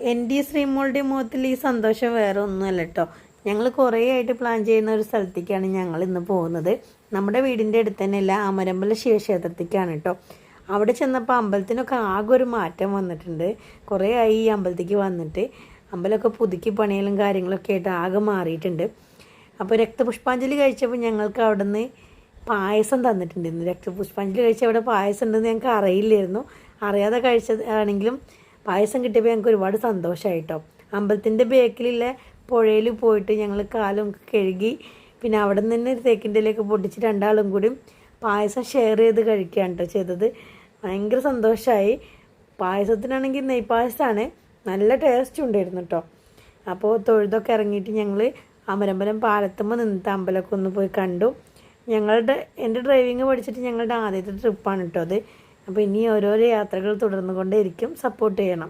എൻ്റെ ശ്രീമോളുടെ മുഖത്തിൽ ഈ സന്തോഷം വേറെ ഒന്നുമല്ല കേട്ടോ. ഞങ്ങൾ കുറേ ആയിട്ട് പ്ലാൻ ചെയ്യുന്ന ഒരു സ്ഥലത്തേക്കാണ് ഞങ്ങൾ ഇന്ന് പോകുന്നത്. നമ്മുടെ വീടിൻ്റെ അടുത്ത് തന്നെയല്ല, അമരമ്പല ശിവക്ഷേത്രത്തേക്കാണ് കേട്ടോ. അവിടെ ചെന്നപ്പോൾ അമ്പലത്തിനൊക്കെ ആകെ ഒരു മാറ്റം വന്നിട്ടുണ്ട്. കുറേ ആയി ഈ അമ്പലത്തേക്ക് വന്നിട്ട്. അമ്പലമൊക്കെ പുതുക്കി പണിയലും കാര്യങ്ങളൊക്കെ ആയിട്ട് ആകെ മാറിയിട്ടുണ്ട്. അപ്പോൾ രക്തപുഷ്പാഞ്ജലി കഴിച്ചപ്പോൾ ഞങ്ങൾക്ക് അവിടെ നിന്ന് പായസം തന്നിട്ടുണ്ടായിരുന്നു. രക്തപുഷ്പാഞ്ജലി കഴിച്ച അവിടെ പായസം ഉണ്ടെന്ന് ഞങ്ങൾക്ക് അറിയില്ലായിരുന്നു. അറിയാതെ കഴിച്ചതാണെങ്കിലും പായസം കിട്ടിയപ്പോൾ ഞങ്ങൾക്ക് ഒരുപാട് സന്തോഷമായിട്ടോ. അമ്പലത്തിൻ്റെ ബേക്കിലുള്ള പുഴയിൽ പോയിട്ട് ഞങ്ങൾ കാലും കഴുകി, പിന്നെ അവിടെ നിന്ന് തന്നെ തേക്കിൻ്റെയിലേക്ക് പൊട്ടിച്ച് രണ്ടാളും കൂടി പായസം ഷെയർ ചെയ്ത് കഴിക്കുകയാണ് കേട്ടോ ചെയ്തത്. ഭയങ്കര സന്തോഷമായി. പായസത്തിനാണെങ്കിൽ നെയ്പായസമാണ്, നല്ല ടേസ്റ്റ് ഉണ്ടായിരുന്നു കേട്ടോ. അപ്പോൾ തൊഴുതൊക്കെ ഇറങ്ങിയിട്ട് ഞങ്ങൾ അമരമ്പലം പാലത്തുമ്പോൾ നിന്നിട്ട് അമ്പലമൊക്കെ ഒന്ന് പോയി കണ്ടു. എൻ്റെ ഡ്രൈവിങ് പഠിച്ചിട്ട് ഞങ്ങളുടെ ആദ്യത്തെ ട്രിപ്പാണ് കേട്ടോ അത്. അപ്പോൾ ഇനി ഓരോരോ യാത്രകൾ തുടർന്നു കൊണ്ടേയിരിക്കും. സപ്പോർട്ട് ചെയ്യണം.